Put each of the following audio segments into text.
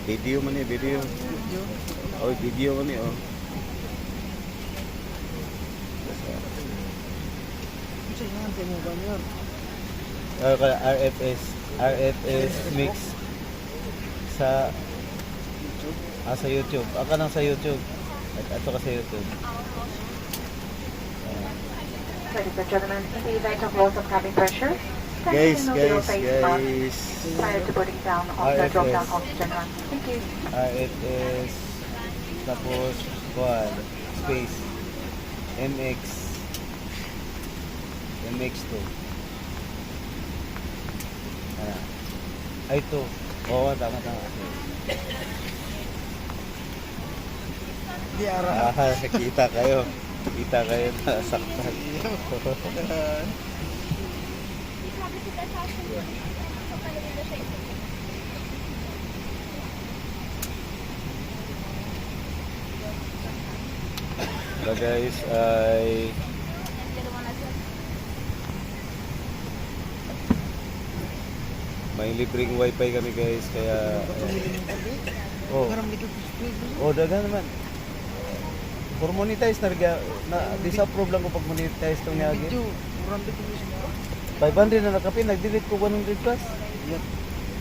Video man eh, video. Oh, video man eh, oh. Kasi hihintay mo ba yun? RFS mix sa sa YouTube. Aka nang sa YouTube. At ato ka sa YouTube. Ladies and gentlemen, in the event of loss of cabin pressure, Guys, kindly remove guys, your face mask guys. prior to putting down on the RFS. drop-down oxygen mask. Thank you. RFS tapos quad space MX MX2 ay ito oo tama Di arah. kita kayo na saktan so guys ay may libreng wifi kami guys kaya oh dagan naman for monetize na disapprove lang ko pag monetize tong yagi 500 na nakapin nag-delete ko 100 plus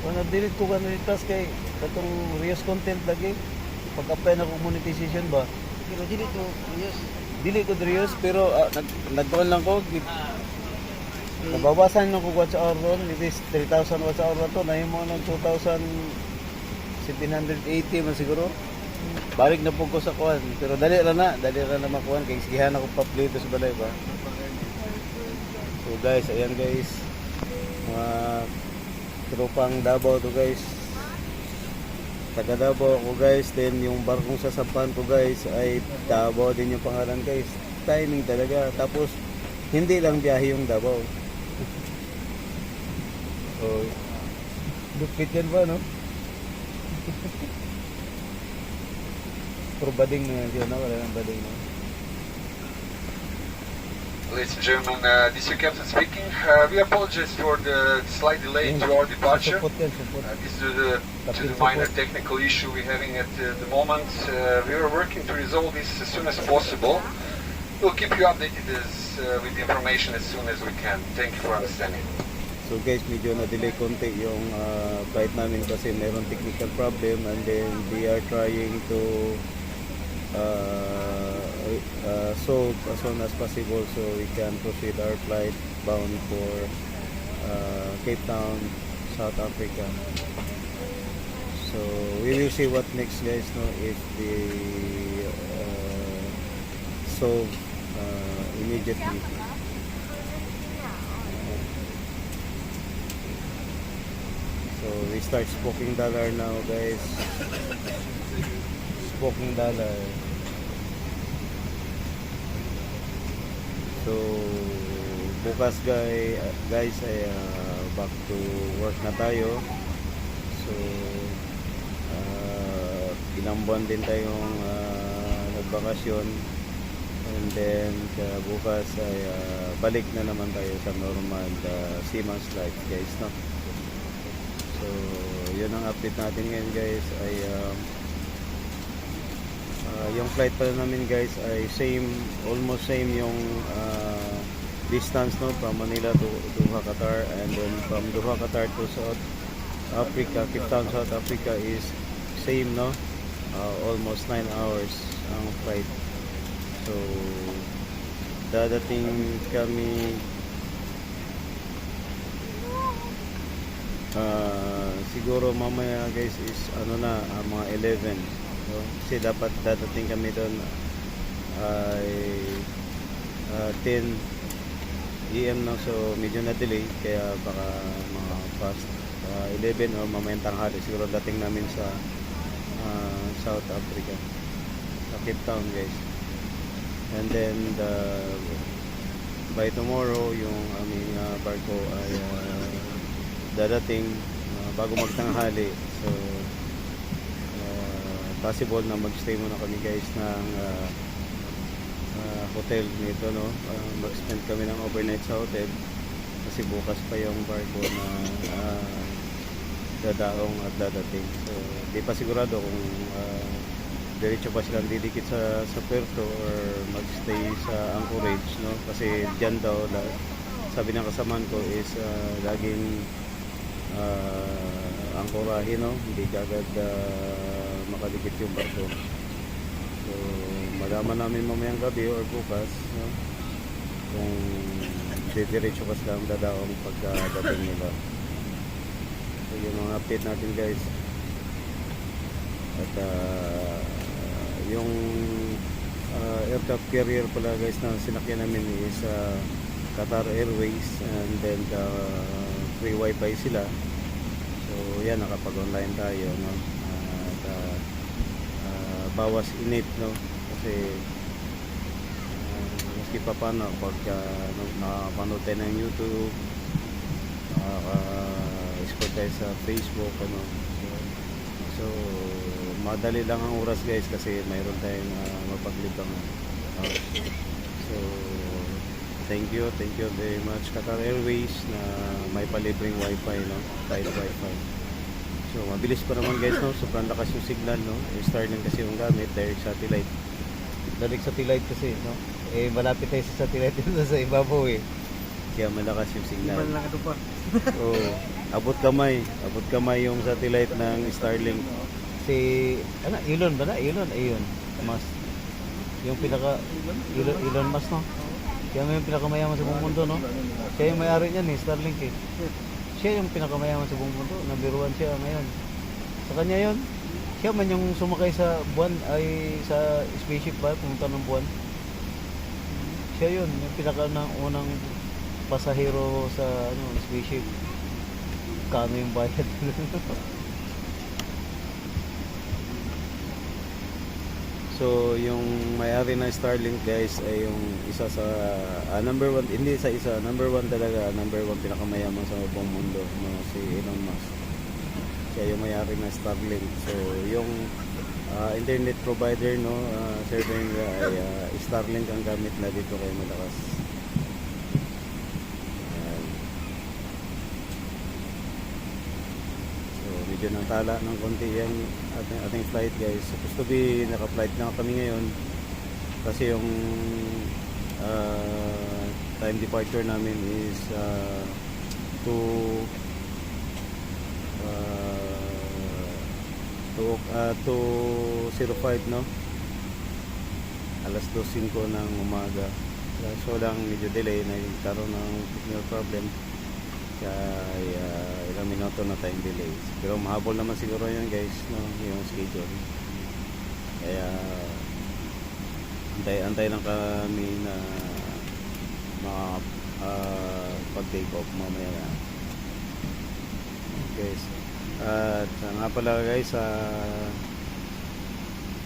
o nag-delete ko 100 plus kay katong reuse content lagi pag-apply na ko monetization ba Pero dili to, yes. dili ko reuse pero nag-on lang ko nabawasan lang ko watch hour ron it is 3,000 watch hour na to na yung mga ng 2,780 man siguro balik na po ko sa kuhan pero dali ra na makuhan kay sigihan ako pa-play to sa balay ba so guys ayan guys mga tropang Davao to guys taga Davao ako guys then yung barkong sasampan ko guys ay Davao din yung pangalan guys timing talaga tapos hindi lang biyahe yung Davao oh dupit yan ba no pero bading na yun na wala nang bading na Ladies and gentlemen, this is your captain speaking. We apologize for the slight delay to our departure. This is due to the minor technical issue we're having at the moment. We are working to resolve this as soon as possible. We'll keep you updated with the information as soon as we can. Thank you for understanding. So guys, medyo na-delay konti yung flight namin kasi meron technical problem and then we are trying to solve as soon as possible so we can proceed our flight bound for Cape Town, South Africa. So we will see what next guys no if we solve immediately. So we start spoking dollar now guys. Spoking dollar. So bukas guys ay back to work na tayo. So ilang buwan din tayong nagbakasyon and then bukas ay balik na naman tayo sa normal seaman's life guys no. So yun ang update natin ngayon guys ay yung flight pala namin guys ay almost same yung distance no from Manila to Doha, Qatar and then from Doha, Qatar to South Africa, Cape Town, South Africa is same no almost 9 hours ang flight. So dadating kami siguro mamaya guys is mga 11 so, kasi dapat dadating kami doon ay 10 AM na so medyo na delay kaya baka mga past 11 o mamayang tanghali siguro dating namin sa South Africa sa Cape Town guys and then by tomorrow yung aming barko ay dadating bago magtanghali so possible na magstay muna kami guys ng hotel nito no mag-spend kami ng overnight sa hotel kasi bukas pa yung barko na dadaong at dadating. So, di pa sigurado kung diretso pa silang didikit sa Puerto or magstay sa Anchorage, no? Kasi diyan daw, sabi ng kasamaan ko is laging angkorahe, no? Hindi ka agad makadikit yung barko. So, malaman namin mamayang gabi or bukas, no? Kung diretso pa silang dadaong pagkadating nila. So, yung mga update natin, guys. At yung aircraft carrier pala, guys, na sinakyan namin is Qatar Airways, and then free wifi sila. So yan, nakapag-online tayo, no? At bawas inip, no? Kasi maski pa paano pag nakapanood tayo ng YouTube, nakaka-score tayo sa Facebook, ano. So madali lang ang oras, guys, kasi mayroon tayong mapaglibangan. So thank you very much Qatar Airways na may palibreng wifi, no? Tight wifi. So mabilis pa naman, guys, no? Sobrang lakas yung signal, no? Yung Starlink kasi yung gamit, direct satellite. Direct satellite kasi, no? Eh malapit tayo sa satellite dito sa ibabaw, eh. Kaya malakas yung signal. Iban lang ito pa. Oo. Abot kamay yung satellite ng Starlink. Si Elon ba na? Ayun. Mas yung pinaka Elon Musk, no? Siya yung pinakamayaman sa buong mundo, no? Siya yung may-ari niyan, Starlink, eh. Siya yung pinakamayaman sa buong mundo. Number 1 siya ngayon. Sa kanya yun. Siya man yung sumakay sa buwan, ay sa spaceship ba, pumunta ng buwan. Siya yun, yung unang pasahero sa spaceship. Kano yung bayad. So yung may-ari ng Starlink, guys, ay yung isa sa number 1, hindi sa isa, number 1 talaga, number 1 pinakamayaman sa buong mundo, no? Si Elon Musk. Siya yung may-ari ng Starlink. So yung internet provider, no, server nila ay Starlink ang gamit na dito, kay malakas. Medyo natala ng konti yan ating flight, guys. Supposed to be naka-flight na kami ngayon kasi yung time departure namin is 2:05, no? Alas 2:05 ng umaga. So lang medyo delay, nagkaroon ng technical problem. Kaya ilang minuto na tayong delay. Pero mahabol naman siguro yun, guys, no? Yung schedule. Kaya antay lang kami na pag-take off mamaya na. Guys, at nga pala, guys,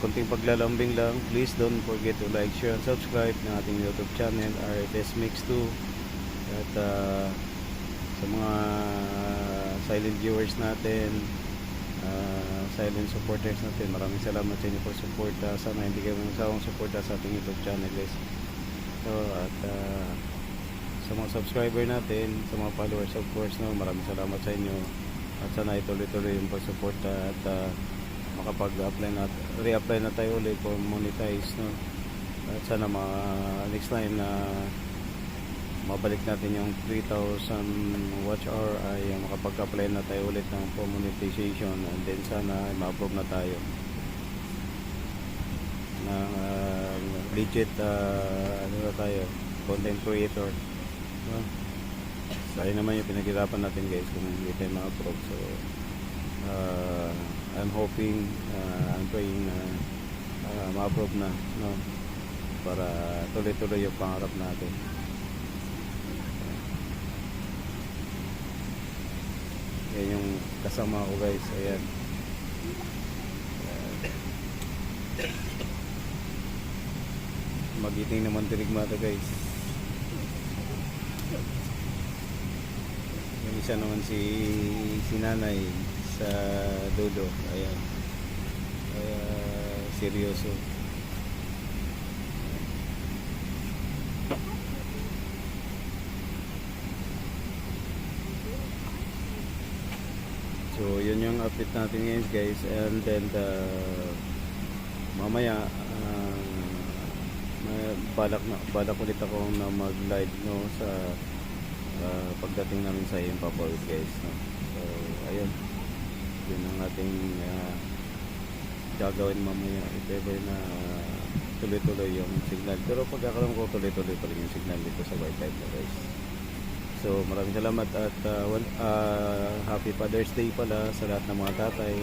konting paglalambing lang, please don't forget to like, share, and subscribe ng ating YouTube channel, RFS Mix 2. At sa mga silent viewers natin, silent supporters natin, maraming salamat sa inyo for support. Sana hindi kayo magsawang suporta sa ating YouTube channel, guys. So, at sa mga subscriber natin, sa mga followers, of course, no, maraming salamat sa inyo. At sana ituloy-tuloy yung pagsuporta at makapag-apply na, re-apply na tayo ulit for monetize, no. At sana next time na mabalik natin yung 3,000 watch hour ay makapag-apply na tayo ulit ng for monetization, and then sana ma-approve na tayo ng legit tayo, content creator, no? Sayang naman yung pinaghirapan natin, guys, kung hindi tayo ma-approve. So I'm hoping, I'm praying na ma-approve na, no? Para tuloy-tuloy yung pangarap natin. Yan yung kasama ko, guys. Ayan. Magiting naman tirigmata, guys. Yung isa naman si nanay sa dulo. Ayan. Kaya seryoso. So yun yung update natin ngayon guys. And then mamaya balak ulit ako na mag live no sa pagdating namin sa Impapawid guys no. So ayun, yun ang ating gagawin mamaya if ever na tuloy-tuloy yung signal. Pero pagkakaroon ko tuloy-tuloy pa rin yung signal dito sa Wi-Fi na guys. So maraming salamat at happy Father's Day pala sa lahat ng mga tatay.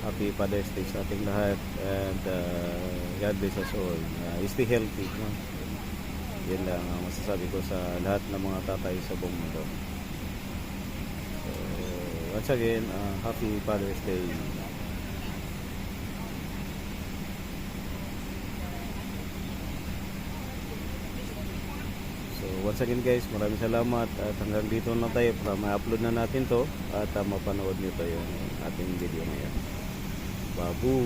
Happy Father's Day sa ating lahat, and God bless us all. Stay healthy no? Yan lang ang masasabi ko sa lahat ng mga tatay sa buong mundo. So once again, happy Father's Day. So once again guys, maraming salamat at hanggang dito na tayo para ma-upload na natin to at mapanood nyo to yung ating video ngayon. Babu!